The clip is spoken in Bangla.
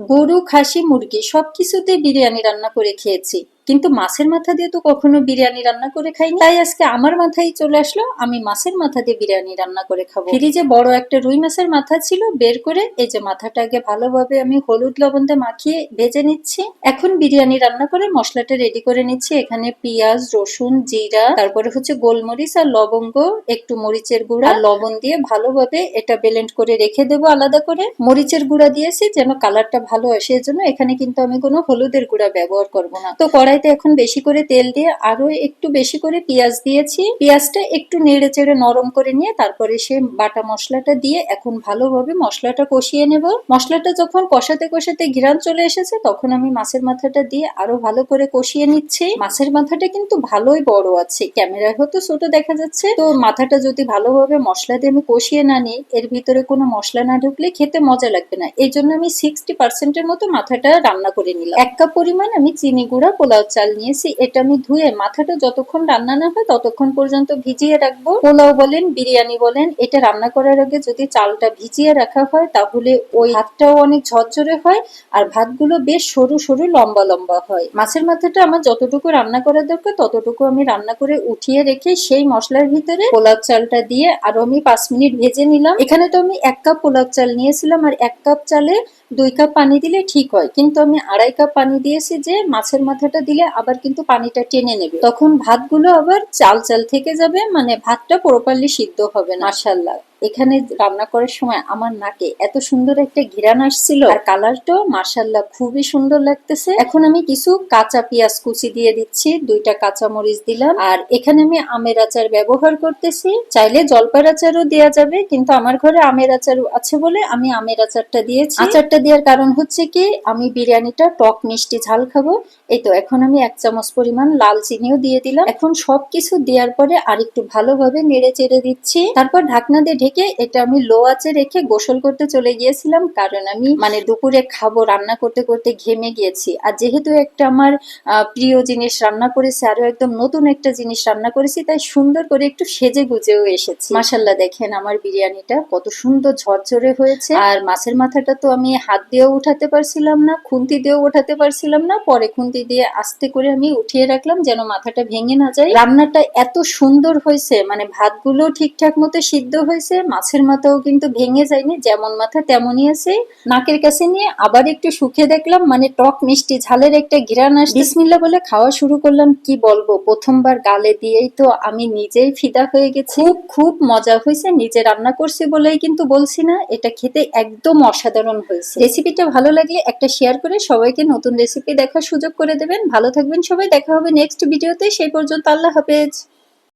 গরু, খাসি, মুরগি সবকিছুতে বিরিয়ানি রান্না করে খেয়েছি, কিন্তু মাছের মাথা দিয়ে তো কখনো বিরিয়ানি রান্না করে খাইনি। তাই আজকে আমার মাথায় চলে আসলো আমি মাছের মাথা দিয়ে বিরিয়ানি রান্না করে খাবো। ফ্রিজে বড় একটা রুই মাছের মাথা ছিল, বের করে এই যে মাথাটা আগে ভালোভাবে আমি হলুদ লবণ দিয়ে মাখিয়ে ভেজে নিচ্ছি। এখন বিরিয়ানি রান্না করে মশলাটা রেডি করে নিচ্ছি। এখানে পেঁয়াজ, রসুন, জিরা, তারপরে হচ্ছে গোলমরিচ আর লবঙ্গ, একটু মরিচের গুঁড়া আর লবণ দিয়ে ভালোভাবে এটা ব্লেন্ড করে রেখে দেবো আলাদা করে। মরিচের গুঁড়া দিয়েছি যেন কালারটা ভালো আসে, এজন্য এখানে কিন্তু আমি কোনো হলুদের গুঁড়া ব্যবহার করব না। তো কড়াইতে এখন বেশি করে তেল দিয়ে আরো একটু বেশি করে পেঁয়াজ দিয়েছি। পেঁয়াজটা একটু নেড়ে চেড়ে নরম করে নিয়ে তারপরে সে বাটা মশলাটা দিয়ে এখন ভালোভাবে মশলাটা কষিয়ে নেব। মশলাটা যখন কষাতে কষাতে ঘিরান চলে এসেছে তখন আমি মাছের মাথাটা দিয়ে আরো ভালো করে কষিয়ে নিচ্ছি। মাছের মাথাটা কিন্তু ভালোই বড় আছে, ক্যামেরায় হয়তো ছোট দেখা যাচ্ছে। তো মাথাটা যদি ভালোভাবে মশলা দিয়ে আমি কষিয়ে না নিই, এর ভিতরে কোনো মশলা না ঢুকলে খেতে মজা লাগবে না। এই জন্য আমি 60% মতো মাথাটা রান্না করে নিলাম। 1 কাপ পরিমাণ আমি চিনি গুঁড়া পোলাও চাল নিয়েছি, এটা আমি ধুয়ে মাথাটা যতক্ষণ রান্না না হয় ততক্ষণ পর্যন্ত ভিজিয়ে রাখবো। পোলাও বলেন, বিরিয়ানি বলেন, এটা রান্না করার আগে যদি চালটা ভিজিয়ে রাখা হয় তাহলে ওই ভাতটাও অনেক ঝরঝরে হয় আর ভাতগুলো বেশ সরু সরু লম্বা লম্বা হয়। মাছের মাথাটা আমার যতটুকু রান্না করার দরকার ততটুকু আমি রান্না করে উঠিয়ে রেখে সেই মশলার ভিতরে পোলাও চালটা দিয়ে আরো আমি 5 মিনিট ভেজে নিলাম। এখানে তো আমি 1 কাপ পোলাও চাল নিয়েছিলাম আর 1 কাপ চালে 2 কাপ পানি দিলে ঠিক হয়, কিন্তু আমি 2.5 কাপ পানি দিয়েছি যে মাছের মাথাটা দিলে আবার কিন্তু পানিটা টেনে নেবে, তখন ভাতগুলো আবার চাল চাল থেকে যাবে, মানে ভাতটা প্রপারলি সিদ্ধ হবে না। মাশাআল্লাহ, এখানে রান্না করার সময় আমার নাকে এত সুন্দর একটা ঘ্রাণ আসছিল আর কালারটাও মাশাআল্লাহ খুবই সুন্দর লাগতেছে। এখন আমি কিছু কাঁচা পেঁয়াজ কুচি দিয়ে দিচ্ছি, 2টা কাঁচা মরিচ দিলাম। আর এখানে আমি আমের আচার ব্যবহার করতেছি, চাইলে জলপাইয়ের আচারও দেওয়া যাবে, কিন্তু আমার ঘরে আমের আচার আছে বলে আমি আমের আচারটা দিয়েছি। আচারটা দেওয়ার কারণ হচ্ছে কি, আমি বিরিয়ানিটা টক মিষ্টি ঝাল খাবো। এই তো এখন আমি 1 চামচ পরিমাণ লাল চিনিও দিয়ে দিলাম। এখন সবকিছু দেওয়ার পরে আরেকটু ভালোভাবে নেড়ে চেড়ে দিচ্ছি। তারপর ঢাকনা দিয়ে ঢেকে এটা আমি লো আঁচে রেখে গোসল করতে চলে গিয়েছিলাম, কারণ আমি দুপুরে খাবো রান্না করতে করতে ঘেমে গিয়েছি। আর যেহেতু একটা আমার প্রিয় জিনিস রান্না করেছি, আরো একদম নতুন একটা জিনিস রান্না করেছি, তাই সুন্দর করে একটু সেজে গুজেও এসেছি। মাশাআল্লাহ, দেখেন আমার বিরিয়ানিটা কত সুন্দর ঝরঝরে হয়েছে। আর মাছের মাথাটা তো আমি হাত দিয়েও উঠাতে পারছিলাম না, খুন্তি দিয়েও উঠাতে পারছিলাম না, পরে খুন্তি দিয়ে আস্তে করে আমি উঠিয়ে রাখলাম যেন মাথাটা ভেঙে না যায়। রান্নাটা এত সুন্দর হয়েছে, ভাতগুলো ঠিকঠাক মতো সিদ্ধ হয়েছে, মাছের মাথাও কিন্তু ভেঙে যায়নি, যেমন মাথা তেমনই আছে। নাকের কাছে নিয়ে আবার একটু শুকে দেখলাম, টক মিষ্টি ঝালের একটা ঘ্রাণ আসছে। বিসমিল্লাহ বলে খাওয়া শুরু করলাম। কি বলবো, প্রথমবার গালে দিয়েই তো আমি নিজেই ফিদা হয়ে গেছি। খুব মজা হয়েছে, নিজে রান্না করছি বলেই কিন্তু বলছি না, এটা খেতে একদম অসাধারণ হয়েছে। রেসিপিটা ভালো লাগলে একটা শেয়ার করে সবাইকে নতুন রেসিপি দেখার সুযোগ করে দেবেন। ভালো থাকবেন সবাই, দেখা হবে নেক্সট ভিডিওতে। সেই পর্যন্ত আল্লাহ হাফেজ।